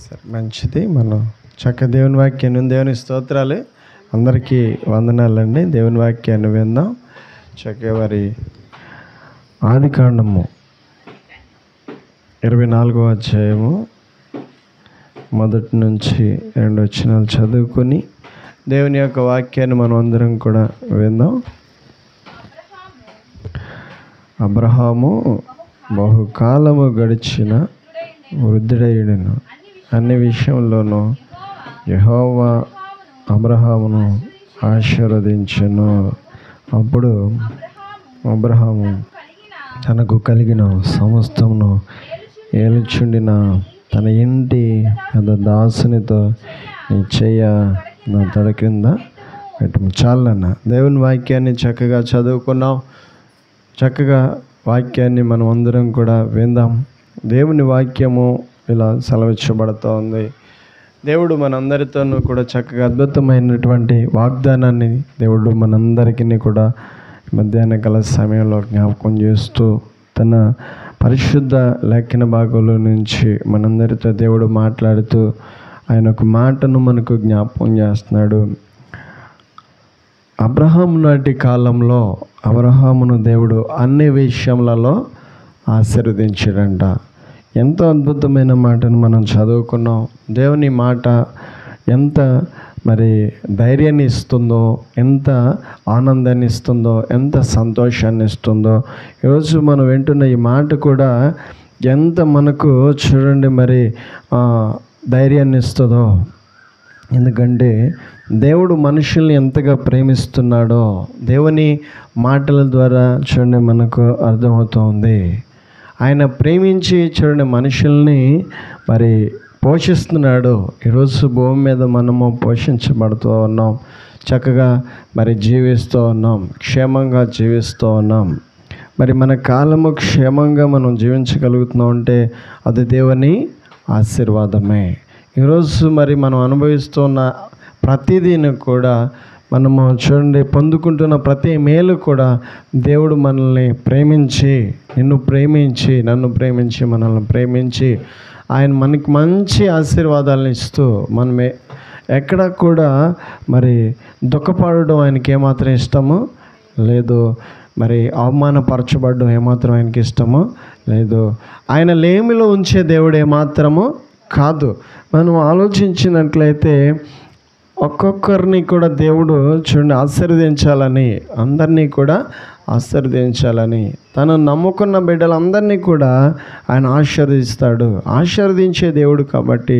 సరే, మంచిది. మనం దేవుని వాక్యాన్ని, దేవుని స్తోత్రాలు. అందరికీ వందనాలండి. దేవుని వాక్యాన్ని విందాం. వారి ఆదికాండము 24వ అధ్యాయము 1 నుంచి 2 వచనాలు చదువుకొని దేవుని యొక్క వాక్యాన్ని మనం అందరం కూడా విందాం. అబ్రహాము బహుకాలము గడిచిన వృద్ధుడయుడెను. అన్ని విషయంలోనూ యెహోవా అబ్రహామును ఆశీర్వదించెను. అప్పుడు అబ్రహాము తనకు కలిగిన సమస్తమును ఏలుచుండిన తన ఇంటి పెద్ద దాసునితో నీ చెయ్య నా తొడ క్రింద పెట్టు. చాలన్న దేవుని వాక్యాన్ని చక్కగా చదువుకున్నాం. చక్కగా వాక్యాన్ని మనం అందరం కూడా విందాం. దేవుని వాక్యము ఇలా సెలవిచ్చబడుతూ ఉంది. దేవుడు మనందరితోనూ కూడా చక్కగా అద్భుతమైనటువంటి వాగ్దానాన్ని దేవుడు మనందరికీ కూడా మధ్యాహ్న కాల సమయంలో జ్ఞాపకం చేస్తూ తన పరిశుద్ధ లేఖన భాగంలో నుంచి మనందరితో దేవుడు మాట్లాడుతూ ఆయన ఒక మాటను మనకు జ్ఞాపకం చేస్తున్నాడు. అబ్రహాము నాటి కాలంలో అబ్రహామును దేవుడు అన్ని విషయములలో ఆశీర్వదించాడంట. ఎంతో అద్భుతమైన మాటను మనం చదువుకున్నాం. దేవుని మాట ఎంత మరి ధైర్యాన్ని ఇస్తుందో, ఎంత ఆనందాన్ని ఇస్తుందో, ఎంత సంతోషాన్ని ఇస్తుందో, ఈరోజు మనం వింటున్న ఈ మాట కూడా ఎంత మనకు చూడండి మరి ధైర్యాన్ని ఇస్తుందో. ఎందుకంటే దేవుడు మనుషుల్ని ఎంతగా ప్రేమిస్తున్నాడో దేవుని మాటల ద్వారా చూడండి మనకు అర్థమవుతుంది. ఆయన ప్రేమించి చూడండి మనుషుల్ని మరి పోషిస్తున్నాడు. ఈరోజు భూమి మీద మనము పోషించబడుతూ ఉన్నాం. చక్కగా మరి జీవిస్తూ ఉన్నాం, క్షేమంగా జీవిస్తూ ఉన్నాం. మరి మన కాలము క్షేమంగా మనం జీవించగలుగుతున్నాం అంటే అది దేవుని ఆశీర్వాదమే. ఈరోజు మరి మనం అనుభవిస్తున్న ప్రతిదీని కూడా మనము చూడండి పొందుకుంటున్న ప్రతి మేలు కూడా దేవుడు మనల్ని ప్రేమించి, నన్ను ప్రేమించి మనల్ని ప్రేమించి ఆయన మనకి మంచి ఆశీర్వాదాలను ఇస్తూ మనమే ఎక్కడ కూడా మరి దుఃఖపడడం ఆయనకి ఏమాత్రం ఇష్టమో లేదు. మరి అవమానపరచబడడం ఏమాత్రం ఆయనకి ఇష్టమో లేదు. ఆయన లేమిలో ఉంచే దేవుడు ఏమాత్రమో కాదు. మనం ఆలోచించినట్లయితే ఒక్కొక్కరిని కూడా దేవుడు చూడండి ఆశీర్వదించాలని, అందరినీ కూడా ఆశీర్వదించాలని, తను నమ్ముకున్న బిడ్డలందరినీ కూడా ఆయన ఆశీర్వదిస్తాడు. ఆశీర్వదించే దేవుడు కాబట్టి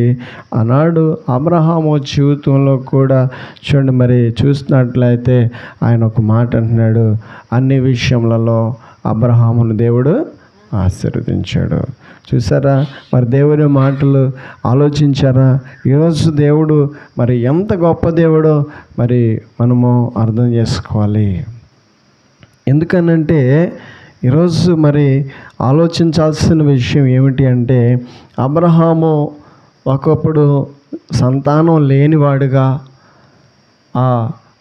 ఆనాడు అబ్రహాము జీవితంలో కూడా చూడండి మరి చూసినట్లయితే ఆయన ఒక మాట అంటున్నాడు, అన్ని విషయములలో అబ్రహామును దేవుడు ఆశీర్వదించాడు. చూసారా మరి దేవుని మాటలు ఆలోచించారా? ఈరోజు దేవుడు మరి ఎంత గొప్ప దేవుడో మరి మనము అర్థం చేసుకోవాలి. ఎందుకనంటే ఈరోజు మరి ఆలోచించాల్సిన విషయం ఏమిటి అంటే అబ్రహాము ఒకప్పుడు సంతానం లేనివాడుగా ఆ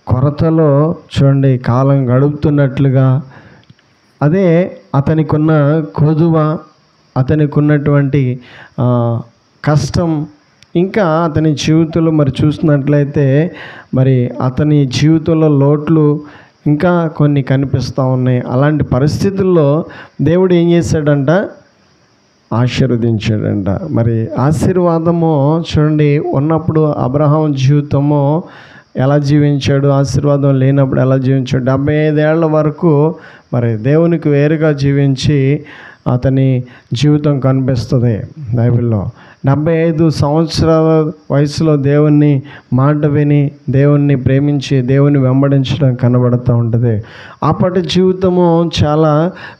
కొరతలో చూడండి కాలం గడుపుతున్నట్లుగా, అదే అతనికి ఉన్న కొదువ, అతనికి ఉన్నటువంటి కష్టం, ఇంకా అతని జీవితంలో మరి చూసినట్లయితే మరి అతని జీవితంలో లోట్లు ఇంకా కొన్ని కనిపిస్తూ ఉన్నాయి. అలాంటి పరిస్థితుల్లో దేవుడు ఏం చేశాడంట? ఆశీర్వదించాడంట. మరి ఆశీర్వాదము చూడండి ఉన్నప్పుడు అబ్రహాం జీవితము ఎలా జీవించాడు, ఆశీర్వాదం లేనప్పుడు ఎలా జీవించాడు? 75 ఏళ్ల వరకు మరి దేవునికి వేరుగా జీవించి అతని జీవితం కనిపిస్తుంది బైబిల్లో. 75 సంవత్సరాల వయసులో దేవుని మాట విని, దేవుణ్ణి ప్రేమించి, దేవుని వెంబడించడం కనబడుతూ ఉంటుంది. అప్పటి జీవితము చాలా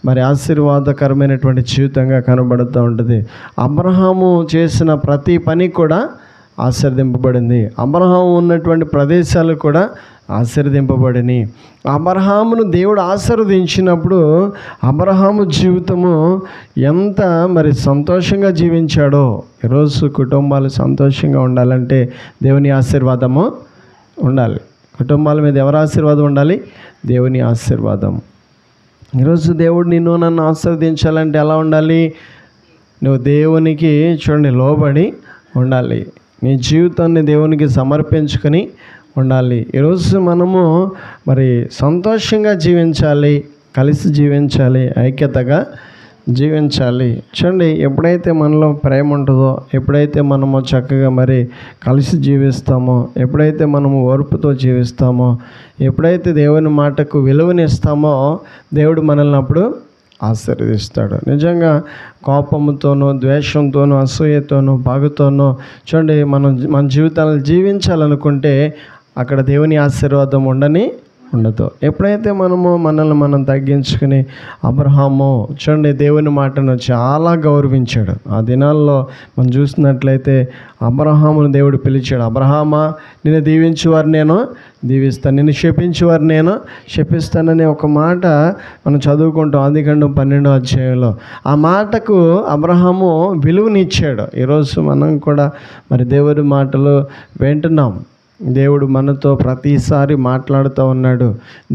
మరి ఆశీర్వాదకరమైనటువంటి జీవితంగా కనబడుతూ ఉంటుంది. అబ్రహాము చేసిన ప్రతి పని కూడా ఆశీర్వదింపబడింది. అబ్రహాము ఉన్నటువంటి ప్రదేశాలు కూడా ఆశీర్వదింపబడినాయి. అబ్రహామును దేవుడు ఆశీర్వదించినప్పుడు అబ్రహాము జీవితము ఎంత మరి సంతోషంగా జీవించాడో. ఈరోజు కుటుంబాలు సంతోషంగా ఉండాలంటే దేవుని ఆశీర్వాదము ఉండాలి. కుటుంబాల మీద ఎవరి ఆశీర్వాదం ఉండాలి? దేవుని ఆశీర్వాదం. ఈరోజు దేవుడు నిన్ను నన్ను ఆశీర్వదించాలంటే ఎలా ఉండాలి? నువ్వు దేవునికి చూడండి లోబడి ఉండాలి. నీ జీవితాన్ని దేవునికి సమర్పించుకొని ఉండాలి. ఈరోజు మనము మరి సంతోషంగా జీవించాలి, కలిసి జీవించాలి, ఐక్యతగా జీవించాలి. చూడండి, ఎప్పుడైతే మనలో ప్రేమ ఉంటుందో, ఎప్పుడైతే మనము చక్కగా మరి కలిసి జీవిస్తామో, ఎప్పుడైతే మనము ఓర్పుతో జీవిస్తామో, ఎప్పుడైతే దేవుని మాటకు విలువనిస్తామో, దేవుడు మనల్ని అప్పుడు ఆశీర్వదిస్తాడు. నిజంగా కోపంతోనూ, ద్వేషంతోనూ, అసూయతోనూ, పగతోనూ చూడండి మన జీవితాలను జీవించాలనుకుంటే అక్కడ దేవుని ఆశీర్వాదం ఉండదు. ఎప్పుడైతే మనల్ని మనం తగ్గించుకుని, అబ్రహాము చూడండి దేవుని మాటను చాలా గౌరవించాడు. ఆ దినాల్లో మనం చూసినట్లయితే అబ్రహామును దేవుడు పిలిచాడు. అబ్రహామా, నిన్ను దీవించేవారు నేను దీవిస్తాను, నిన్ను శపించేవారు నేను శపిస్తాననే ఒక మాట మనం చదువుకుంటాం ఆదికాండం 12వ అధ్యాయంలో. ఆ మాటకు అబ్రహాము విలువనిచ్చాడు. ఈరోజు మనం కూడా మరి దేవుని మాటలు వింటున్నాం. దేవుడు మనతో ప్రతిసారి మాట్లాడుతూ ఉన్నాడు.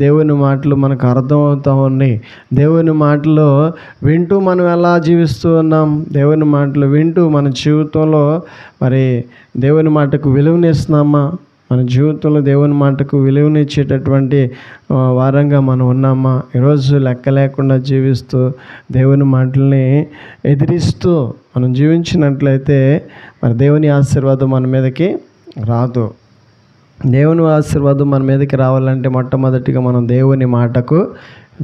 దేవుని మాటలు మనకు అర్థమవుతూ ఉన్నాయి. దేవుని మాటలు వింటూ మనం ఎలా జీవిస్తూ ఉన్నాం, దేవుని మాటలు వింటూ మన జీవితంలో మరి దేవుని మాటకు విలువనిస్తున్నామా, మన జీవితంలో దేవుని మాటకు విలువనిచ్చేటటువంటి వారంగా మనం ఉన్నామా? ఈరోజు లెక్క లేకుండా జీవిస్తూ దేవుని మాటల్ని ఎదిరిస్తూ మనం జీవించినట్లయితే మరి దేవుని ఆశీర్వాదం మన మీదకి రాదు. దేవుని ఆశీర్వాదం మన మీదకి రావాలంటే మొట్టమొదటిగా మనం దేవుని మాటకు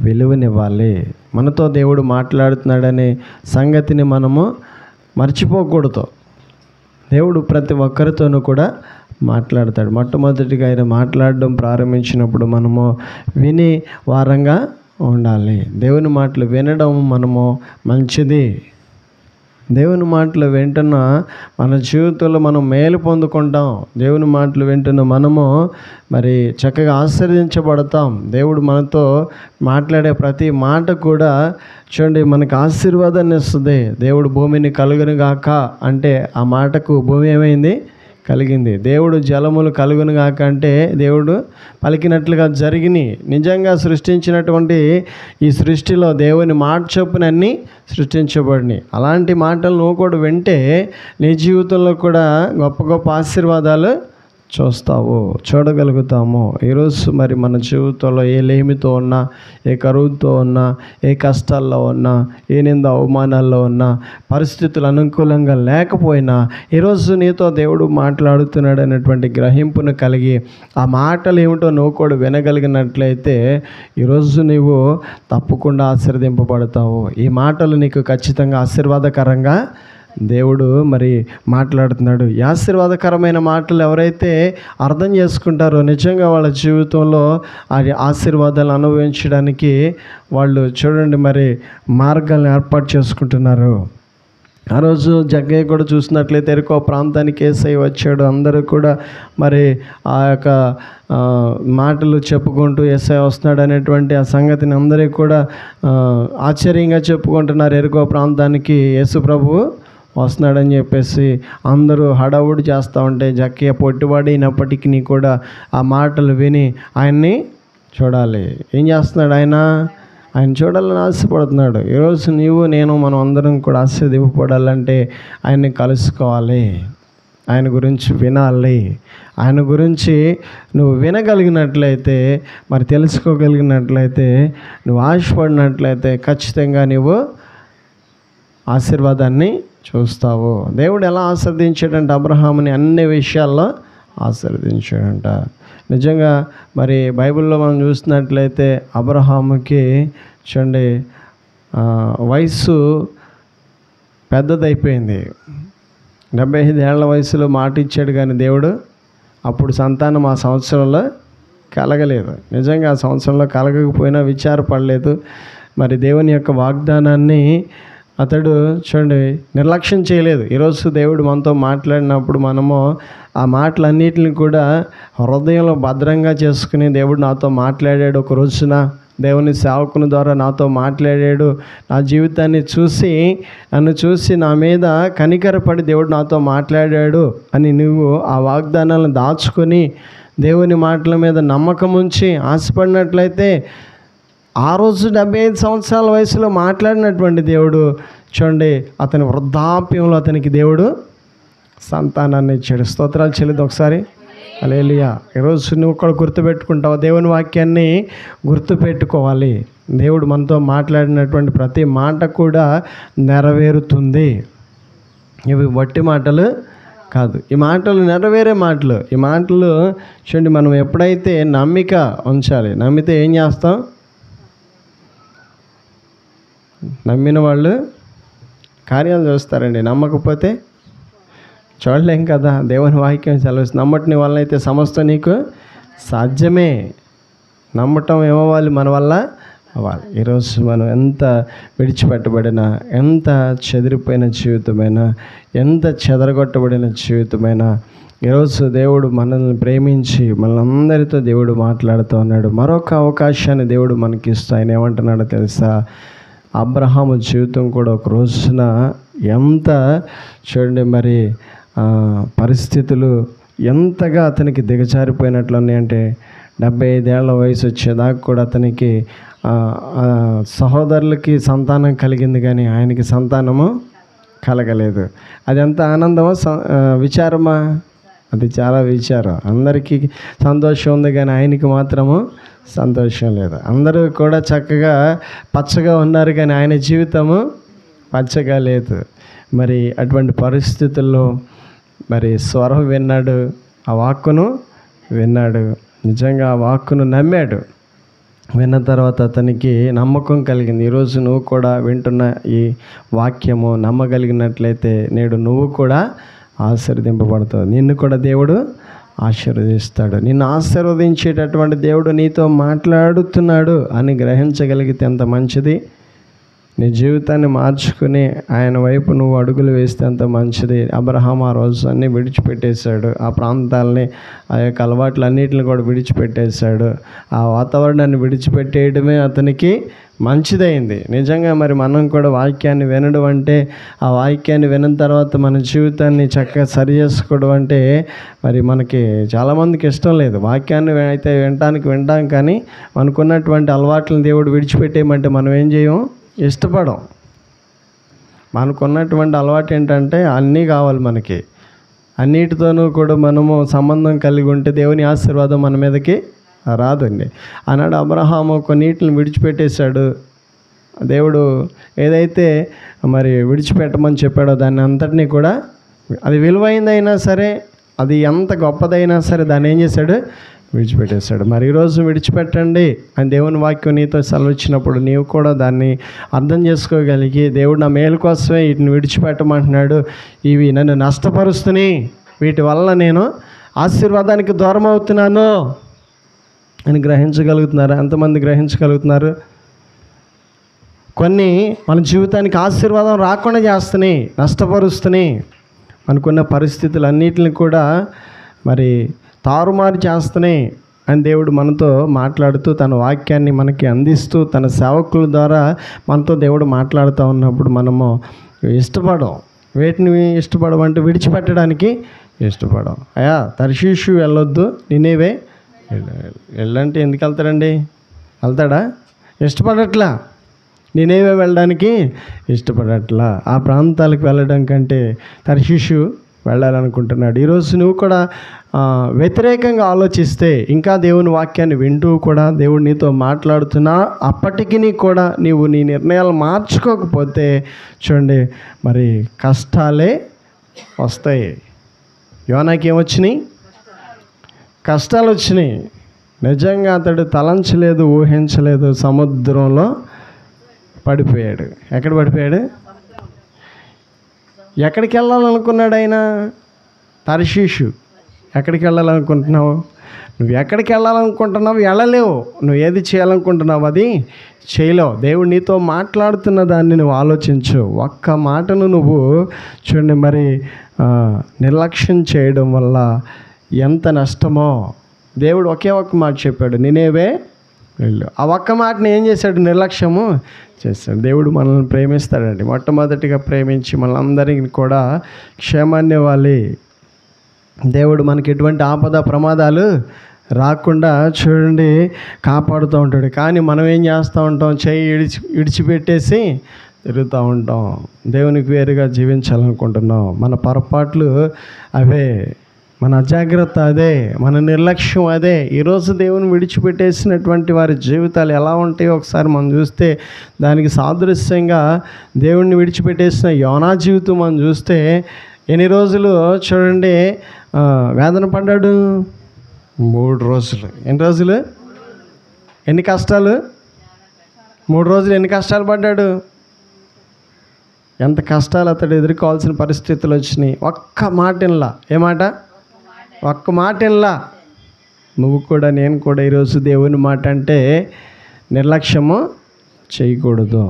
విలువనివ్వాలి. మనతో దేవుడు మాట్లాడుతున్నాడనే సంగతిని మనము మర్చిపోకూడదు. దేవుడు ప్రతి ఒక్కరితోనూ కూడా మాట్లాడతాడు. మొట్టమొదటిగా ఆయన మాట్లాడడం ప్రారంభించినప్పుడు మనము విని వారంగా ఉండాలి. దేవుని మాటలు వినడం మనము మంచిది. దేవుని మాటలు వింటున్న మన జీవితంలో మనం మేలు పొందుకుంటాం. దేవుని మాటలు వింటున్న మనము మరి చక్కగా ఆశీర్వదించబడతాం. దేవుడు మనతో మాట్లాడే ప్రతి మాట కూడా చూడండి మనకు ఆశీర్వాదాన్ని ఇస్తుంది. దేవుడు భూమిని కలుగును గాక అంటే ఆ మాటకు భూమి ఏమైంది? కలిగింది. దేవుడు జలములు కలుగును గాక అంటే దేవుడు పలికినట్లుగా జరిగినాయి. నిజంగా సృష్టించినటువంటి ఈ సృష్టిలో దేవుని మాట చొప్పున అన్నీ సృష్టించబడినాయి. అలాంటి మాటలు నువ్వు కూడా వింటే నీ జీవితంలో కూడా గొప్ప గొప్ప ఆశీర్వాదాలు చూడగలుగుతాము. ఈరోజు మరి మన జీవితంలో ఏ లేమితో ఉన్నా, ఏ కరువుతో ఉన్నా, ఏ కష్టాల్లో ఉన్నా, ఏ నింద అవమానాల్లో ఉన్నా, పరిస్థితులు అనుకూలంగా లేకపోయినా ఈరోజు నీతో దేవుడు మాట్లాడుతున్నాడు అనేటువంటి గ్రహింపును కలిగి ఆ మాటలు ఏమిటో నువ్వు కూడా వినగలిగినట్లయితే ఈరోజు నీవు తప్పకుండా ఆశీర్వదింపబడతావు. ఈ మాటలు నీకు ఖచ్చితంగా ఆశీర్వాదకరంగా దేవుడు మరి మాట్లాడుతున్నాడు. ఈ ఆశీర్వాదకరమైన మాటలు ఎవరైతే అర్థం చేసుకుంటారో నిజంగా వాళ్ళ జీవితంలో ఆ ఆశీర్వాదాలు అనుభవించడానికి వాళ్ళు చూడండి మరి మార్గాలను ఏర్పాటు చేసుకుంటున్నారు. ఆ రోజు జగ్గయ్య కూడా చూసినట్లయితే ఎరుకో ప్రాంతానికి యేసయ్య వచ్చాడు. అందరూ కూడా మరి ఆ యొక్క మాటలు చెప్పుకుంటూ యేసయ్య వస్తున్నాడు అనేటువంటి ఆ సంగతిని అందరికీ కూడా ఆశ్చర్యంగా చెప్పుకుంటున్నారు. ఎరుకో ప్రాంతానికి యేసు ప్రభువు వస్తున్నాడని చెప్పేసి అందరూ హడావుడి చేస్తూ ఉంటే జక్కయ్య పొట్టివాడినప్పటికీ కూడా ఆ మాటలు విని ఆయన్ని చూడాలి. ఏం చేస్తున్నాడు? ఆయన చూడాలని ఆశపడుతున్నాడు. ఈరోజు నీవు నేను మనం అందరం కూడా ఆశీర్వదింపబడాలంటే ఆయన్ని కలుసుకోవాలి, ఆయన గురించి వినాలి. ఆయన గురించి నువ్వు వినగలిగినట్లయితే మరి తెలుసుకోగలిగినట్లయితే నువ్వు ఆశపడినట్లయితే ఖచ్చితంగా నువ్వు ఆశీర్వాదాన్ని చూస్తావు. దేవుడు ఎలా ఆశీర్వదించాడంటే అబ్రహాముని అన్ని విషయాల్లో ఆశీర్వదించాడంట. నిజంగా మరి బైబిల్లో మనం చూసినట్లయితే అబ్రహాముకి చూడండి వయసు పెద్దదైపోయింది. 75 ఏళ్ల వయసులో మాట ఇచ్చాడు కానీ దేవుడు అప్పుడు సంతానం ఆ సంవత్సరంలో కలగలేదు. నిజంగా ఆ సంవత్సరంలో కలగకపోయినా విచారపడలేదు. మరి దేవుని యొక్క వాగ్దానాన్ని అతడు చూడండి నిర్లక్ష్యం చేయలేదు. ఈరోజు దేవుడు మనతో మాట్లాడినప్పుడు మనము ఆ మాటలన్నిటిని కూడా హృదయంలో భద్రంగా చేసుకుని దేవుడు నాతో మాట్లాడాడు, ఒక రోజున దేవుని సేవకుని ద్వారా నాతో మాట్లాడాడు, నా జీవితాన్ని నన్ను చూసి నా మీద కనికరపడి దేవుడు నాతో మాట్లాడాడు అని నువ్వు ఆ వాగ్దానాలను దాచుకొని దేవుని మాటల మీద నమ్మకం ఉంచి ఆశపడినట్లయితే ఆ రోజు 75 సంవత్సరాల వయసులో మాట్లాడినటువంటి దేవుడు చూడండి అతని వృద్ధాప్యంలో అతనికి దేవుడు సంతానాన్ని ఇచ్చాడు. స్తోత్రాలు చెల్లిద్దాం ఒకసారి. హల్లెలూయా. ఈరోజు నువ్వు కూడా గుర్తుపెట్టుకుంటావు, దేవుని వాక్యాన్ని గుర్తుపెట్టుకోవాలి. దేవుడు మనతో మాట్లాడినటువంటి ప్రతి మాట కూడా నెరవేరుతుంది. ఇవి వట్టి మాటలు కాదు, ఈ మాటలు నెరవేరే మాటలు. ఈ మాటలు చూడండి, మనం ఎప్పుడైతే నమ్మిక ఉంచాలి, నమ్మితే ఏం చేస్తాం? నమ్మిన వాళ్ళు కార్యాలు చూస్తారండి, నమ్మకపోతే చూడలేం కదా. దేవుని వాక్యం సెలవిస్తుంది, నమ్మటం వల్ల అయితే సమస్తం నీకు సాధ్యమే. నమ్మటం ఏమవ్వాలి? మన వల్ల అవ్వాలి. ఈరోజు మనం ఎంత విడిచిపెట్టబడినా, ఎంత చెదిరిపోయిన జీవితమైనా, ఎంత చెదరగొట్టబడిన జీవితమైనా, ఈరోజు దేవుడు మనల్ని ప్రేమించి మనందరితో దేవుడు మాట్లాడుతూ ఉన్నాడు. మరొక అవకాశాన్ని దేవుడు మనకి ఇస్తూ ఆయన ఏమంటున్నాడో తెలుసా? అబ్రహాము జీవితం కూడా ఒక రోజున ఎంత చూడండి మరి పరిస్థితులు ఎంతగా అతనికి దిగజారిపోయినట్లు ఉన్నాయంటే, 75 ఏళ్ల వయసు వచ్చేదాకా కూడా అతనికి సహోదరులకి సంతానం కలిగింది, కానీ ఆయనకి సంతానము కలగలేదు. అది ఎంత ఆనందమో విచారమా? అది చాలా విచారం. అందరికీ సంతోషం ఉంది, కానీ ఆయనకి మాత్రము సంతోషం లేదు. అందరూ కూడా చక్కగా పచ్చగా ఉన్నారు, కానీ ఆయన జీవితము పచ్చగా లేదు. మరి అటువంటి పరిస్థితుల్లో మరి స్వరం విన్నాడు, ఆ వాక్కును విన్నాడు, నిజంగా ఆ వాక్కును నమ్మాడు. విన్న తర్వాత అతనికి నమ్మకం కలిగింది. ఈరోజు నువ్వు కూడా వింటున్న ఈ వాక్యము నమ్మగలిగినట్లయితే నేడు నువ్వు కూడా ఆశీర్వదింపబడతావు. నిన్ను కూడా దేవుడు ఆశీర్వదిస్తాడు. నిన్ను ఆశీర్వదించేటటువంటి దేవుడు నీతో మాట్లాడుతున్నాడు అని గ్రహించగలిగితే ఎంత మంచిది. నీ జీవితాన్ని మార్చుకుని ఆయన వైపు నువ్వు అడుగులు వేస్తే అంత మంచిది. అబ్రహాం ఆ రోజు అన్నీ విడిచిపెట్టేశాడు, ఆ ప్రాంతాలని, ఆ యొక్క అలవాట్లన్నిటిని కూడా విడిచిపెట్టేశాడు. ఆ వాతావరణాన్ని విడిచిపెట్టేయడమే అతనికి మంచిదైంది. నిజంగా మరి మనం కూడా వాక్యాన్ని వినడం అంటే, ఆ వాక్యాన్ని విన్న తర్వాత మన జీవితాన్ని చక్కగా సరి చేసుకోవడం అంటే మరి మనకి చాలామందికి ఇష్టం లేదు. వాక్యాన్ని అయితే వింటాం, కానీ మనకున్నటువంటి అలవాట్లను దేవుడు విడిచిపెట్టేయమంటే మనం ఏం చేయం? ఇష్టపడం. మనకున్నటువంటి అలవాటు ఏంటంటే అన్నీ కావాలి మనకి, అన్నిటితోనూ కూడా మనము సంబంధం కలిగి ఉంటే దేవుని ఆశీర్వాదం మన మీదకి రాదండి. ఆనాడు అబ్రహాము కొన్నిటిని విడిచిపెట్టేశాడు. దేవుడు ఏదైతే మరి విడిచిపెట్టమని చెప్పాడో దాన్ని అంతటినీ కూడా, అది విలువైందైనా సరే, అది ఎంత గొప్పదైనా సరే, దాన్ని ఏం చేశాడు? విడిచిపెట్టేశాడు. మరి ఈరోజు విడిచిపెట్టండి అని దేవుని వాక్యం నీతో సెలవిచ్చినప్పుడు నీవు కూడా దాన్ని అర్థం చేసుకోగలిగి, దేవుడు నా మేలు కోసమే వీటిని విడిచిపెట్టమంటున్నాడు, ఇవి నన్ను నష్టపరుస్తున్నాయి, వీటి వల్ల నేను ఆశీర్వాదానికి దూరం అవుతున్నాను అని గ్రహించగలుగుతున్నారు. ఎంతమంది గ్రహించగలుగుతున్నారు? కొన్ని మన జీవితానికి ఆశీర్వాదం రాకుండా చేస్తున్నాయి, నష్టపరుస్తున్నాయి. అనుకున్న పరిస్థితులన్నిటిని కూడా మరి తారుమారు చేస్తున్నాయి అని దేవుడు మనతో మాట్లాడుతూ తన వాక్యాన్ని మనకి అందిస్తూ తన సేవకుల ద్వారా మనతో దేవుడు మాట్లాడుతూ ఉన్నప్పుడు మనము ఇష్టపడం. వేటిని ఇష్టపడమంటే విడిచిపెట్టడానికి ఇష్టపడం. అయ్యా తర్షీషు వెళ్ళొద్దు, నినేవే వెళ్ళంటే ఎందుకు వెళ్తాడండి? వెళ్తాడా? ఇష్టపడట్లా. నినేవే వెళ్ళడానికి ఇష్టపడట్లా. ఆ ప్రాంతాలకు వెళ్ళడం కంటే తర్షీషు వెళ్ళాలనుకుంటున్నాడు. ఈరోజు నువ్వు కూడా వ్యతిరేకంగా ఆలోచిస్తే, ఇంకా దేవుని వాక్యాన్ని వింటూ కూడా దేవుడు నీతో మాట్లాడుతున్నా అప్పటికి కూడా నీవు నీ నిర్ణయాలు మార్చుకోకపోతే చూడండి మరి కష్టాలే వస్తాయి. యోనాకి ఏమొచ్చినాయి? కష్టాలు వచ్చినాయి. నిజంగా అతడు తలంచలేదు, ఊహించలేదు, సముద్రంలో పడిపోయాడు. ఎక్కడ పడిపోయాడు? ఎక్కడికి వెళ్ళాలనుకున్నాడు ఆయన? తర్షీషు. ఎక్కడికి వెళ్ళాలనుకుంటున్నావు? నువ్వు ఎక్కడికి వెళ్ళాలనుకుంటున్నావు? వెళ్ళలేవు. నువ్వు ఏది చేయాలనుకుంటున్నావు అది చేయలేవు. దేవుడు నీతో మాట్లాడుతున్న దాన్ని నువ్వు ఆలోచించు. ఒక్క మాటను నువ్వు చూడండి మరి నిర్లక్ష్యం చేయడం వల్ల ఎంత నష్టమో. దేవుడు ఒకే ఒక్క మాట చెప్పాడు, నినేవే వెళ్ళు. ఆ ఒక్క మాటని ఏం చేశాడు? నిర్లక్ష్యము చేస్తాడు. దేవుడు మనల్ని ప్రేమిస్తాడండి. మొట్టమొదటిగా ప్రేమించి మనందరికీ కూడా క్షేమాన్ని ఇవ్వాలి. దేవుడు మనకి ఎటువంటి ఆపద ప్రమాదాలు రాకుండా చూడండి కాపాడుతూ ఉంటాడు. కానీ మనం ఏం చేస్తూ ఉంటాం? చేయి విడిచిపెట్టేసి తిరుగుతూ ఉంటాం, దేవునికి వేరుగా జీవించాలనుకుంటున్నాం. మన పొరపాట్లు అవే, మన అజాగ్రత్త అదే, మన నిర్లక్ష్యం అదే. ఈరోజు దేవుని విడిచిపెట్టేసినటువంటి వారి జీవితాలు ఎలా ఉంటాయో ఒకసారి మనం చూస్తే, దానికి సాదృశ్యంగా దేవుణ్ణి విడిచిపెట్టేసిన యోనా జీవితం మనం చూస్తే ఎన్ని రోజులు చూడండి వేదన పడ్డాడు? 3 రోజులు. ఎన్ని రోజులు? ఎన్ని కష్టాలు? 3 రోజులు ఎన్ని కష్టాలు పడ్డాడు? ఎంత కష్టాలు అతడు ఎదుర్కోవాల్సిన పరిస్థితులు వచ్చినాయి. ఒక్క మాటలా, ఏమాట? ఒక్క మాటలా. నువ్వు కూడా నేను కూడా ఈరోజు దేవుని మాట అంటే నిర్లక్ష్యము చేయకూడదు.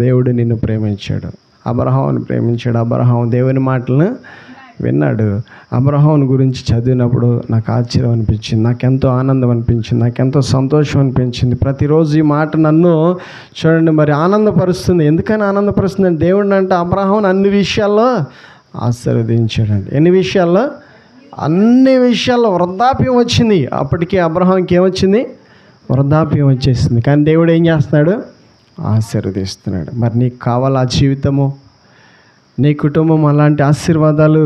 దేవుడు నిన్ను ప్రేమించాడు, అబ్రహాముని ప్రేమించాడు. అబ్రహాం దేవుని మాటలను విన్నాడు. అబ్రహాముని గురించి చదివినప్పుడు నాకు ఆశ్చర్యం అనిపించింది, నాకెంతో ఆనందం అనిపించింది, నాకెంతో సంతోషం అనిపించింది. ప్రతిరోజు ఈ మాట నన్ను చూడండి మరి ఆనందపరుస్తుంది. ఎందుకని ఆనందపరుస్తుంది అంటే, దేవుడిని అంటే అబ్రహాముని అన్ని విషయాల్లో ఆశీర్వదించాడండి. ఎన్ని విషయాల్లో? అన్ని విషయాల్లో. వృద్ధాప్యం వచ్చింది అప్పటికి, అబ్రహాంకి ఏమొచ్చింది? వృద్ధాప్యం వచ్చేసింది. కానీ దేవుడు ఏం చేస్తున్నాడు? ఆశీర్వదిస్తున్నాడు. మరి నీకు కావాలా ఆ జీవితము? నీ కుటుంబం అలాంటి ఆశీర్వాదాలు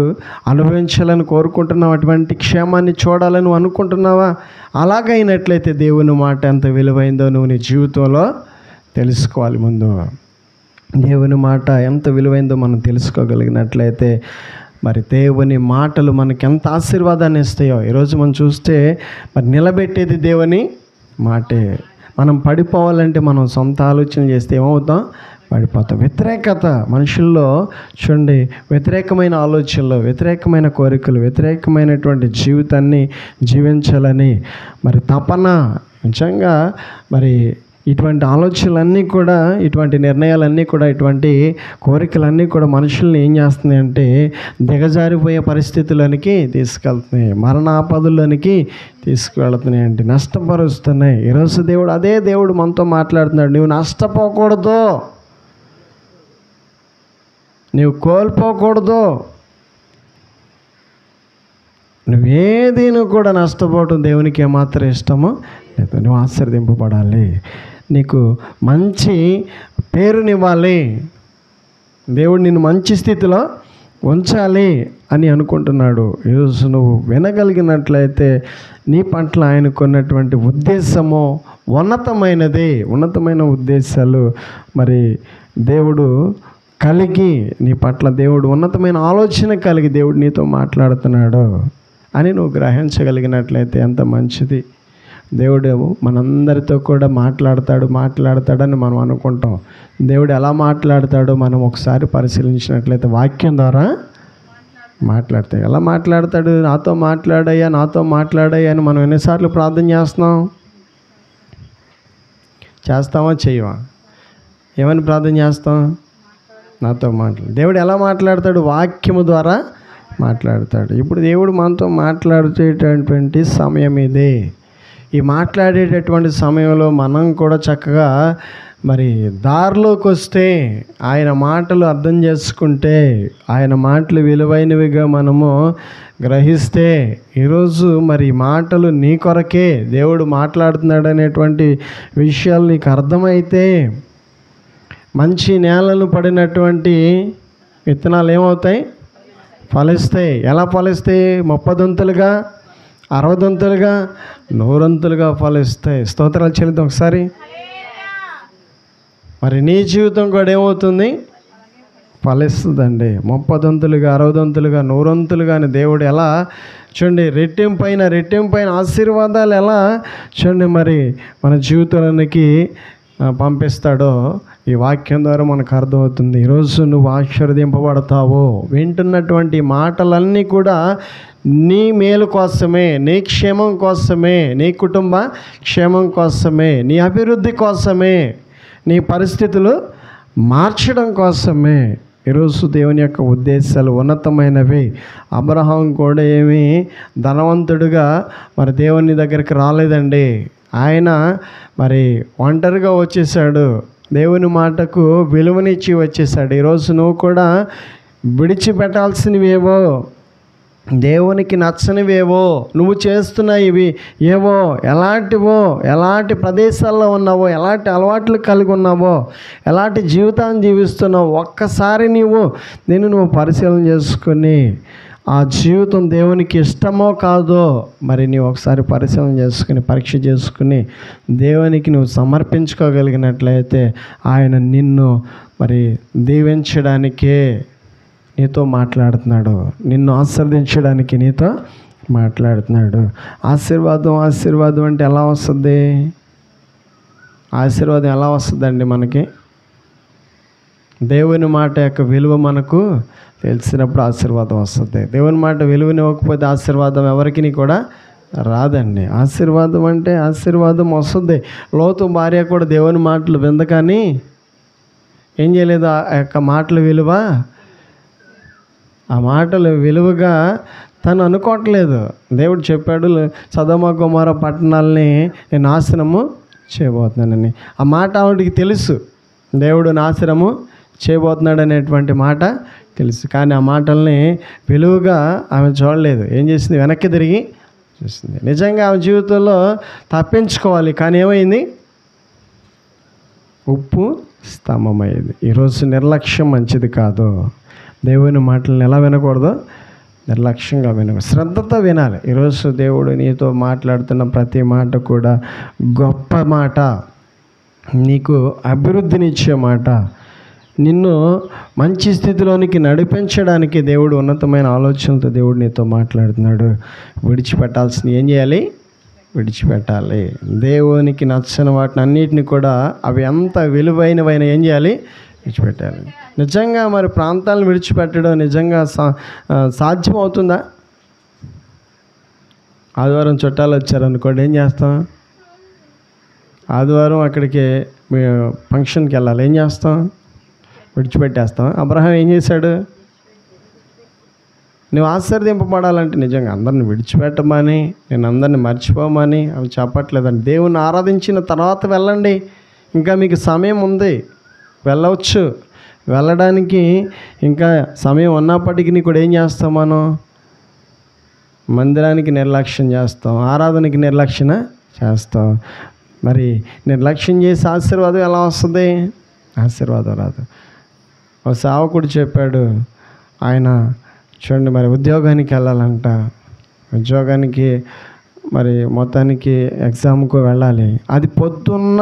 అనుభవించాలని కోరుకుంటున్నావు? అటువంటి క్షేమాన్ని చూడాలని అనుకుంటున్నావా? అలాగైనట్లయితే దేవుని మాట ఎంత విలువైందో నువ్వు నీ జీవితంలో తెలుసుకోవాలి. ముందు దేవుని మాట ఎంత విలువైందో మనం తెలుసుకోగలిగినట్లయితే మరి దేవుని మాటలు మనకి ఎంత ఆశీర్వాదాన్ని ఇస్తాయో. ఈరోజు మనం చూస్తే మరి నిలబెట్టేది దేవుని మాటే. మనం పడిపోవాలంటే మనం సొంత ఆలోచన చేస్తే ఏమవుతాం? పడిపోతాం. వ్యతిరేకత మనుషుల్లో చూడండి, వ్యతిరేకమైన ఆలోచనలు, వ్యతిరేకమైన కోరికలు, వ్యతిరేకమైనటువంటి జీవితాన్ని జీవించాలని మరి తపన, నిజంగా మరి ఇటువంటి ఆలోచనలన్నీ కూడా, ఇటువంటి నిర్ణయాలన్నీ కూడా, ఇటువంటి కోరికలన్నీ కూడా మనుషుల్ని ఏం చేస్తున్నాయి అంటే దిగజారిపోయే పరిస్థితుల్లోనికి తీసుకెళ్తున్నాయి, మరణాపదల్లోనికి తీసుకువెళ్తున్నాయి, అంటే నష్టపరుస్తున్నాయి. ఈరోజు దేవుడు, అదే దేవుడు మనతో మాట్లాడుతున్నాడు. నువ్వు నష్టపోకూడదు, నువ్వు కోల్పోకూడదు, నువ్వేది కూడా నష్టపోవడం దేవునికి ఏమాత్రం ఇష్టమో లేదు. నువ్వు ఆశీర్వదింపబడాలి, నీకు మంచి పేరునివ్వాలి, దేవుడు నిన్ను మంచి స్థితిలో ఉంచాలి అని అనుకుంటున్నాడు. ఈరోజు నువ్వు వినగలిగినట్లయితే నీ పట్ల ఆయనకున్నటువంటి ఉద్దేశము ఉన్నతమైనది. ఉన్నతమైన ఉద్దేశాలు మరి దేవుడు కలిగి, నీ పట్ల దేవుడు ఉన్నతమైన ఆలోచన కలిగి దేవుడు నీతో మాట్లాడుతున్నాడు అని నువ్వు గ్రహించగలిగినట్లయితే ఎంత మంచిది. దేవుడు మనందరితో కూడా మాట్లాడతాడని మనం అనుకుంటాం. దేవుడు ఎలా మాట్లాడతాడో మనం ఒకసారి పరిశీలించినట్లయితే వాక్యం ద్వారా మాట్లాడతాడు. ఎలా మాట్లాడతాడు? నాతో మాట్లాడయ్యా అని మనం ఎన్నిసార్లు ప్రార్థన చేస్తామా చేయవా? ఏమని ప్రార్థన చేస్తాం? నాతో దేవుడు ఎలా మాట్లాడతాడు? వాక్యము ద్వారా మాట్లాడతాడు. ఇప్పుడు దేవుడు మనతో మాట్లాడేటటువంటి సమయం ఇదే. ఈ మాట్లాడేటటువంటి సమయంలో మనం కూడా చక్కగా మరి దారిలోకి వస్తే, ఆయన మాటలు అర్థం చేసుకుంటే, ఆయన మాటలు విలువైనవిగా మనము గ్రహిస్తే, ఈరోజు మరి మాటలు నీ కొరకే దేవుడు మాట్లాడుతున్నాడు అనేటువంటి విషయాలు నీకు అర్థమైతే, మంచి నేలలు పడినటువంటి విత్తనాలు ఏమవుతాయి? ఫలిస్తాయి. ఎలా ఫలిస్తాయి? 30 దంతులుగా, 60 దంతులుగా, 100 దంతులుగా ఫలిస్తాయి. స్తోత్రాలు చెల్లిద్దాం ఒకసారి. మరి నీ జీవితం కూడా ఏమవుతుంది? ఫలిస్తుందండి. 30 దంతులుగా, 60 దంతులుగా, 100 దంతులుగా అని దేవుడు ఎలా చూడండి రెట్టింపైన ఆశీర్వాదాలు ఎలా చూడండి మరి మన జీవితానికి పంపిస్తాడో ఈ వాక్యం ద్వారా మనకు అర్థమవుతుంది. ఈరోజు నువ్వు ఆశీర్వదింపబడతావో, వింటున్నటువంటి మాటలన్నీ కూడా నీ మేలు కోసమే, నీ క్షేమం కోసమే, నీ కుటుంబ క్షేమం కోసమే, నీ అభివృద్ధి కోసమే, నీ పరిస్థితులు మార్చడం కోసమే. ఈరోజు దేవుని యొక్క ఉద్దేశాలు ఉన్నతమైనవి. అబ్రహాం కూడా ఏమీ ధనవంతుడిగా మరి దేవుని దగ్గరికి రాలేదండి. ఆయన మరి ఒంటరిగా వచ్చేసాడు, దేవుని మాటకు విలువనిచ్చి వచ్చేసాడు. ఈరోజు నువ్వు కూడా విడిచిపెట్టాల్సినవేవో దేవునికి నచ్చనివేవో నువ్వు చేస్తున్న ఇవి ఏవో ఎలాంటి ప్రదేశాల్లో ఉన్నావో, ఎలాంటి అలవాట్లు కలిగి ఉన్నావో, ఎలాంటి జీవితాన్ని జీవిస్తున్నావో ఒక్కసారి నువ్వు పరిశీలన చేసుకుని ఆ జీవితం దేవునికి ఇష్టమో కాదో మరి నీవు ఒకసారి పరిశీలన చేసుకుని పరీక్ష చేసుకుని దేవునికి నువ్వు సమర్పించుకోగలిగినట్లయితే ఆయన నిన్ను మరి దీవించడానికే నీతో మాట్లాడుతున్నాడు, నిన్ను ఆశీర్వదించడానికి నీతో మాట్లాడుతున్నాడు. ఆశీర్వాదం అంటే ఎలా వస్తుంది? ఆశీర్వాదం ఎలా వస్తుందండి మనకి? దేవుని మాట యొక్క విలువ మనకు తెలిసినప్పుడు ఆశీర్వాదం వస్తుంది. దేవుని మాట విలువనివ్వకపోతే ఆశీర్వాదం ఎవరికి కూడా రాదండి. ఆశీర్వాదం అంటే ఆశీర్వాదం వస్తుంది. లోతు భార్య కూడా దేవుని మాటలు విందకాని ఏం చేయలేదు, ఆ యొక్క మాటల విలువ, ఆ మాటలు విలువగా తను అనుకోవట్లేదు. దేవుడు చెప్పాడు సొదొమ గొమొర్ర పట్టణాలని నేను నాశనము చేయబోతున్నానని. ఆ మాట ఆవిడికి తెలుసు, దేవుడు నాశనము చేయబోతున్నాడు అనేటువంటి మాట తెలుసు. కానీ ఆ మాటల్ని విలువగా ఆమె చూడలేదు. ఏం చేసింది? వెనక్కి తిరిగి చూసింది. నిజంగా ఆమె జీవితంలో తప్పించుకోవాలి, కానీ ఏమైంది? ఉప్పు స్తంభమైంది. ఈరోజు నిర్లక్ష్యం మంచిది కాదు. దేవుని మాటలను ఎలా వినకూడదు? నిర్లక్ష్యంగా వినకూడదు, శ్రద్ధతో వినాలి. ఈరోజు దేవుడు నీతో మాట్లాడుతున్న ప్రతి మాట కూడా గొప్ప మాట, నీకు అభివృద్ధినిచ్చే మాట, నిన్ను మంచి స్థితిలోనికి నడిపించడానికి దేవుడు ఉన్నతమైన ఆలోచనలతో దేవుడు నీతో మాట్లాడుతున్నాడు. విడిచిపెట్టాల్సింది ఏం చేయాలి? విడిచిపెట్టాలి. దేవునికి నచ్చని వాటిని అన్నిటిని కూడా అవి ఎంత విలువైనవైనా ఏం చేయాలి? విడిచిపెట్టాలి. నిజంగా మరి ప్రాంతాలను విడిచిపెట్టడం నిజంగా సాధ్యం అవుతుందా? ఆదివారం చుట్టాలు వచ్చారనుకోండి, ఏం చేస్తాం? ఆదివారం అక్కడికి ఫంక్షన్కి వెళ్ళాలి, ఏం చేస్తాం? విడిచిపెట్టేస్తాం. అబ్రహాం ఏం చేశాడు? నువ్వు ఆశీర్వదింపబడాలంటే నిజంగా అందరిని విడిచిపెట్టమని, నేను అందరిని మర్చిపోమని అవి చెప్పట్లేదండి. దేవుని ఆరాధించిన తర్వాత వెళ్ళండి, ఇంకా మీకు సమయం ఉంది, వెళ్ళవచ్చు. వెళ్ళడానికి ఇంకా సమయం ఉన్నప్పటికీ కూడా ఏం చేస్తాం? మనం మందిరానికి నిర్లక్ష్యం చేస్తాం, ఆరాధనకి నిర్లక్ష్యం చేస్తాం. మరి నిర్లక్ష్యం చేసి ఆశీర్వాదం ఎలా వస్తుంది? ఆశీర్వాదం రాదు. ఒక సేవకుడు చెప్పాడు, ఆయన చూడండి మరి ఉద్యోగానికి వెళ్ళాలంట, ఉద్యోగానికి మరి మొత్తానికి ఎగ్జామ్కు వెళ్ళాలి. అది పొద్దున్న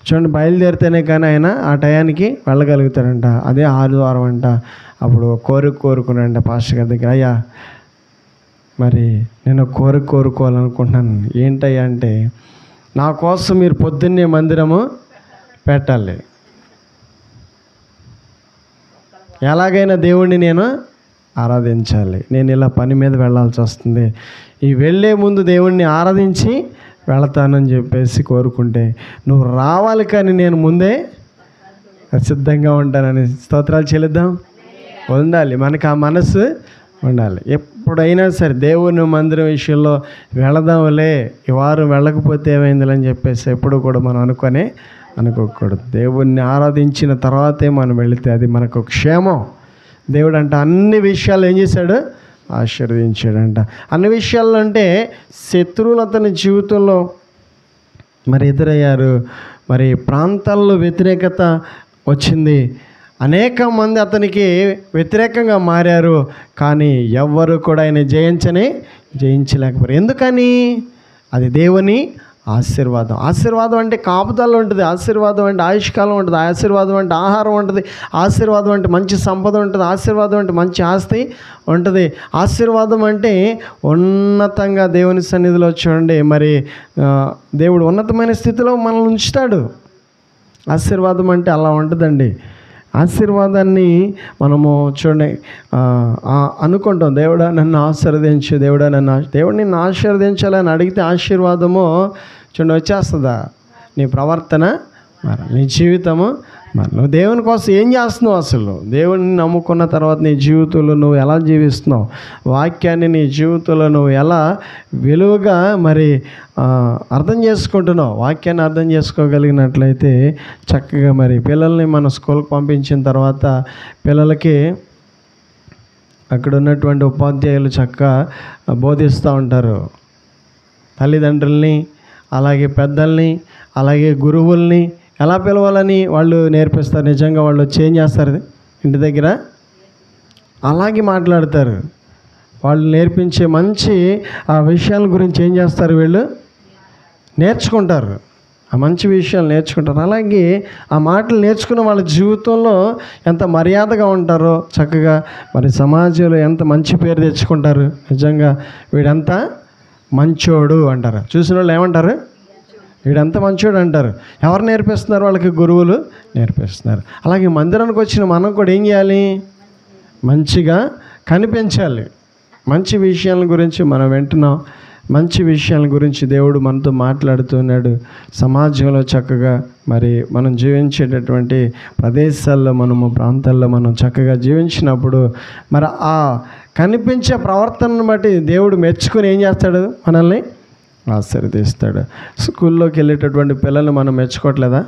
చూడండి బయలుదేరితేనే కానీ ఆయన ఆ టయానికి వెళ్ళగలుగుతాడంట. అదే ఆదివారం అంట. అప్పుడు కోరుకున్నాడంట పాస్టర్ గారి దగ్గర, అయ్యా మరి నేను కోరుకోవాలనుకుంటున్నాను. ఏంటయ్యా అంటే, నా కోసం మీరు పొద్దున్నే మందిరము పెట్టాలి, ఎలాగైనా దేవుణ్ణి నేను ఆరాధించాలి, నేను ఇలా పని మీద వెళ్ళాల్సి వస్తుంది, ఈ వెళ్ళే ముందు దేవుణ్ణి ఆరాధించి వెళతానని చెప్పేసి కోరుకుంటే, నువ్వు రావాలి కానీ నేను ముందే సిద్ధంగా ఉంటానని స్తోత్రాలు చెల్లిద్దాం. ఉండాలి మనకు ఆ మనసు ఉండాలి. ఎప్పుడైనా సరే దేవుని మందిరం విషయంలో వెళదాంలే, ఈ వారం వెళ్ళకపోతే ఏమైందని చెప్పేసి ఎప్పుడు కూడా మనం అనుకోకూడదు. దేవుణ్ణి ఆరాధించిన తర్వాతే మనం వెళితే అది మనకు క్షేమం. దేవుడు అంట అన్ని విషయాలు ఏం చేశాడు? ఆశీర్వదించాడంట. అన్ని విషయాల్లో అంటే శత్రువులు అతని జీవితంలో మరి ఎదురయ్యారు, మరి ప్రాంతాల్లో వ్యతిరేకత వచ్చింది, అనేక మంది అతనికి వ్యతిరేకంగా మారారు, కానీ ఎవ్వరు కూడా ఆయన జయించలేకపోయారు. ఎందుకని? అది దేవుని ఆశీర్వాదం. ఆశీర్వాదం అంటే కాపుదల ఉంటుంది, ఆశీర్వాదం అంటే ఆయుష్కాలం ఉంటుంది, ఆశీర్వాదం అంటే ఆహారం ఉంటుంది, ఆశీర్వాదం అంటే మంచి సంపద ఉంటుంది, ఆశీర్వాదం అంటే మంచి ఆస్తి ఉంటుంది. ఆశీర్వాదం అంటే ఉన్నతంగా దేవుని సన్నిధిలో చూడండి మరి దేవుడు ఉన్నతమైన స్థితిలో మనల్ని ఉంచుతాడు. ఆశీర్వాదం అంటే అలా ఉంటుందండి. ఆశీర్వాదాన్ని మనము చూడండి అనుకుంటాం, దేవుడా నన్ను ఆశీర్వదించు, దేవుడు నిన్ను ఆశీర్వదించాలని అడిగితే ఆశీర్వాదము చూడండి వచ్చేస్తుందా? నీ ప్రవర్తన మరి, నీ జీవితము మరి, నువ్వు దేవుని కోసం ఏం చేస్తున్నావు, అసలు దేవుడిని నమ్ముకున్న తర్వాత నీ జీవితంలో నువ్వు ఎలా జీవిస్తున్నావు, వాక్యాన్ని నీ జీవితంలో నువ్వు ఎలా విలువగా మరి అర్థం చేసుకుంటున్నావు. వాక్యాన్ని అర్థం చేసుకోగలిగినట్లయితే చక్కగా మరి పిల్లల్ని మన స్కూల్కి పంపించిన తర్వాత పిల్లలకి అక్కడ ఉన్నటువంటి ఉపాధ్యాయులు చక్కగా బోధిస్తూ ఉంటారు. తల్లిదండ్రుల్ని, అలాగే పెద్దల్ని, అలాగే గురువుల్ని ఎలా పిలవాలని వాళ్ళు నేర్పిస్తారు. నిజంగా వాళ్ళు వచ్చి ఏం చేస్తారు ఇంటి దగ్గర? అలాగే మాట్లాడతారు. వాళ్ళు నేర్పించే మంచి ఆ విషయాల గురించి ఏం చేస్తారు? వీళ్ళు నేర్చుకుంటారు, ఆ మంచి విషయాలు నేర్చుకుంటారు. అలాగే ఆ మాటలు నేర్చుకున్న వాళ్ళ జీవితంలో ఎంత మర్యాదగా ఉంటారో, చక్కగా మరి సమాజంలో ఎంత మంచి పేరు తెచ్చుకుంటారు. నిజంగా వీడంతా మంచోడు అంటారు. చూసిన వాళ్ళు ఏమంటారు? వీడంతా మంచోడు అంటారు. ఎవరు నేర్పిస్తున్నారు? వాళ్ళకి గురువులు నేర్పిస్తున్నారు. అలాగే మందిరానికి వచ్చిన మనం కూడా ఏం చేయాలి? మంచిగా కనిపించాలి. మంచి విషయాల గురించి మనం వింటున్నాం, మంచి విషయాల గురించి దేవుడు మనతో మాట్లాడుతున్నాడు. సమాజంలో చక్కగా మరి మనం జీవించేటటువంటి ప్రదేశాల్లో, ప్రాంతాల్లో మనం చక్కగా జీవించినప్పుడు మరి ఆ కనిపించే ప్రవర్తనను బట్టి దేవుడు మెచ్చుకొని ఏం చేస్తాడు? మనల్ని ఆశీర్వదిస్తాడు. స్కూల్లోకి వెళ్ళేటటువంటి పిల్లల్ని మనం మెచ్చుకోవట్లేదా?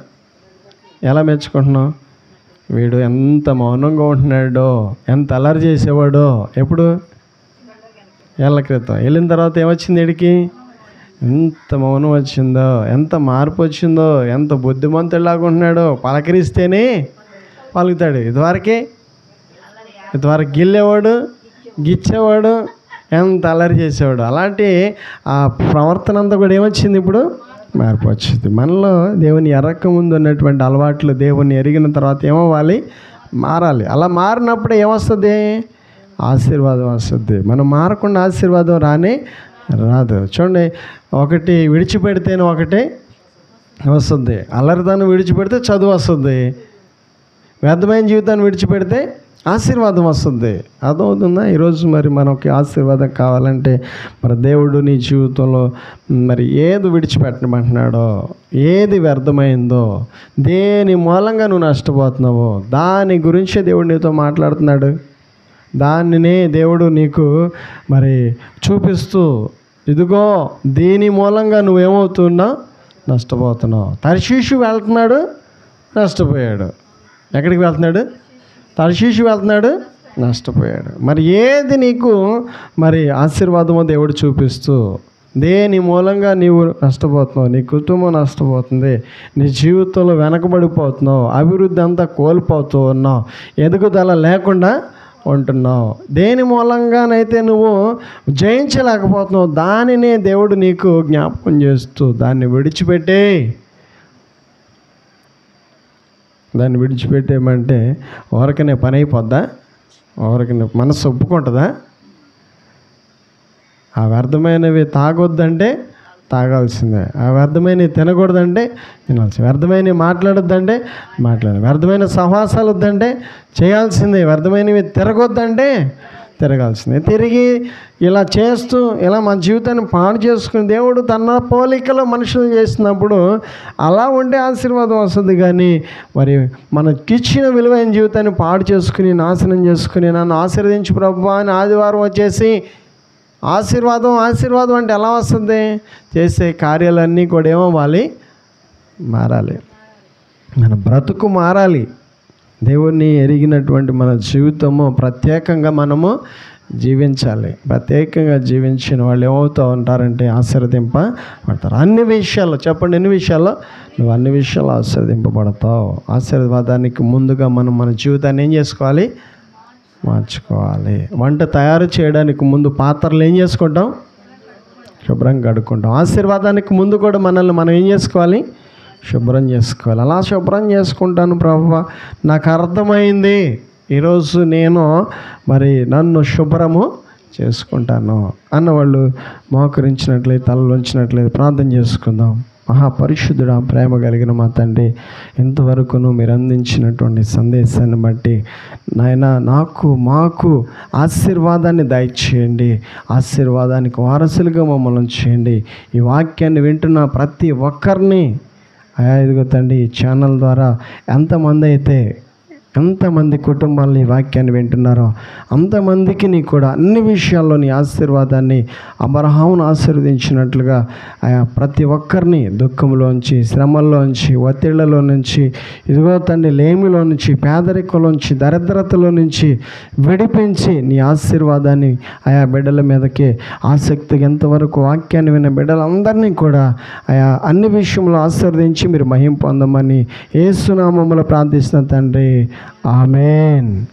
ఎలా మెచ్చుకుంటున్నాం? వీడు ఎంత మౌనంగా ఉంటున్నాడో, ఎంత అల్లరి చేసేవాడో. ఎప్పుడు? ఏళ్ళ క్రితం. వెళ్ళిన తర్వాత ఏమొచ్చింది? వీడికి ఎంత మౌనం వచ్చిందో, ఎంత మార్పు వచ్చిందో, ఎంత బుద్ధిమంతుడిలాగా ఉంటున్నాడో. పలకరిస్తేనే పలుకుతాడు. ఇదివరకు గిల్లేవాడు, గిచ్చేవాడు, ఎంత అల్లరి చేసేవాడు. అలాంటి ఆ ప్రవర్తన అంతా కూడా ఏమొచ్చింది? ఇప్పుడు మార్పు వచ్చింది. మనలో దేవుని ఎరక్క ముందు ఉన్నటువంటి అలవాట్లు దేవుని ఎరిగిన తర్వాత ఏమవ్వాలి? మారాలి. అలా మారినప్పుడు ఏమొస్తుంది? ఆశీర్వాదం వస్తుంది. మనం మారకుండా ఆశీర్వాదం రాదు. చూడండి, ఒకటి విడిచిపెడితేనే ఒకటి వస్తుంది. అల్లరిదాన్ని విడిచిపెడితే చదువు వస్తుంది. వ్యర్థమైన జీవితాన్ని విడిచిపెడితే ఆశీర్వాదం వస్తుంది. అర్థమవుతుందా? ఈరోజు మరి మనకి ఆశీర్వాదం కావాలంటే మరి దేవుడు నీ జీవితంలో మరి ఏది విడిచిపెట్టమంటున్నాడో, ఏది వ్యర్థమైందో, దేని మూలంగా నువ్వు నష్టపోతున్నావో దాని గురించే దేవుడు నీతో మాట్లాడుతున్నాడు. దానినే దేవుడు నీకు మరి చూపిస్తూ, ఇదిగో దీని మూలంగా నువ్వేమవుతున్నావు? నష్టపోతున్నావు. తర్షీషు వెళ్తున్నాడు, నష్టపోయాడు. ఎక్కడికి వెళ్తున్నాడు? తర్షీషు వెళ్తున్నాడు, నష్టపోయాడు. మరి ఏది నీకు మరి ఆశీర్వాదమో దేవుడు చూపిస్తూ, దేని మూలంగా నీవు నష్టపోతున్నావు, నీ కుటుంబం నష్టపోతుంది, నీ జీవితంలో వెనకబడిపోతున్నావు, అభివృద్ధి అంతా కోల్పోతూ ఉన్నావు, ఎదుగుదల లేకుండా ఉంటున్నావు, దేని మూలంగానైతే నువ్వు జయించలేకపోతున్నావు, దానినే దేవుడు నీకు జ్ఞాపకం చేస్తూ దాన్ని విడిచిపెట్టేయమంటే ఊరకనే పని అయిపోద్దా? ఊరకనే మనసు ఒప్పుకుంటుందా? ఆ వ్యర్థమైనవి తాగొద్దంటే తాగాల్సిందే, ఆ వ్యర్థమైనవి తినకూడదంటే తినాల్సిందే, వ్యర్థమైనవి మాట్లాడొద్దంటే వ్యర్థమైన సహవాసాలు వద్దంటే చేయాల్సిందే, వ్యర్థమైనవి తిరగొద్దంటే తిరగాల్సిందే. తిరిగి ఇలా చేస్తూ ఇలా మన జీవితాన్ని పాడు చేసుకుని దేవుడు తన పోలికలో మనుషులు చేసినప్పుడు అలా ఉంటే ఆశీర్వాదం వస్తుంది. కానీ మరి మనకిచ్చిన విలువైన జీవితాన్ని పాడు చేసుకుని నాశనం చేసుకుని, నన్ను ఆశీర్వదించు ప్రభువా అని ఆదివారం వచ్చేసి ఆశీర్వాదం అంటే ఎలా వస్తుంది? చేసే కార్యాలన్నీ కూడా ఏమవ్వాలి? మారాలి. మన బ్రతుకు మారాలి. దేవుణ్ణి ఎరిగినటువంటి మన జీవితము ప్రత్యేకంగా మనము జీవించాలి. ప్రత్యేకంగా జీవించిన వాళ్ళు ఏమవుతూ ఉంటారంటే ఆశీర్వదింపబడతారు. అన్ని విషయాల్లో చెప్పండి, ఎన్ని విషయాల్లో? నువ్వు అన్ని విషయాల్లో ఆశీర్వదింపబడతావు. ఆశీర్వాదానికి ముందుగా మనం మన జీవితాన్ని ఏం చేసుకోవాలి? మార్చుకోవాలి. వంట తయారు చేయడానికి ముందు పాత్రలు ఏం చేసుకుంటాం? శుభ్రంగా కడుక్కుంటాం. ఆశీర్వాదానికి ముందు కూడా మనల్ని మనం ఏం చేసుకోవాలి? శుభ్రం చేసుకోవాలి. అలా శుభ్రం చేసుకుంటాను ప్రభువా, నాకు అర్థమైంది, ఈరోజు నేను మరి నన్ను శుభ్రము చేసుకుంటాను అన్నవాళ్ళు మోకరించినట్లయితే, తలలోంచినట్లయితే ప్రార్థన చేసుకుందాం. మహాపరిశుద్ధుడా, ప్రేమ కలిగిన మా తండ్రి, ఇంతవరకును మీరు అందించినటువంటి సందేశాన్ని బట్టి నాయన మాకు ఆశీర్వాదాన్ని దయచేయండి. ఆశీర్వాదానికి వారసులుగా మమ్మల్ని చేయండి. ఈ వాక్యాన్ని వింటున్న ప్రతి ఒక్కరిని ఇదిగో తండ్రి, ఈ ఛానల్ ద్వారా ఎంతమంది అయితే ఎంతమంది కుటుంబాలను ఈ వాక్యాన్ని వింటున్నారో అంతమందికి నీ కూడా అన్ని విషయాల్లో నీ ఆశీర్వాదాన్ని అబ్రహామును ఆశీర్వదించినట్లుగా ఆయా ప్రతి ఒక్కరిని దుఃఖంలోంచి, శ్రమల్లోంచి, ఒత్తిళ్లలో నుంచి, ఇదిగో తండ్రి లేమిలో నుంచి, పేదరికంలోంచి, దరిద్రతలో నుంచి విడిపించి నీ ఆశీర్వాదాన్ని ఆయా బిడ్డల మీదకి ఆసక్తిగా ఎంతవరకు వాక్యాన్ని విన్న బిడ్డలందరినీ కూడా ఆయా అన్ని విషయంలో ఆశీర్వదించి మీరు మహిమ పొందమని యేసు నామములో ప్రార్థిస్తున్న తండ్రి, ఆమేన్.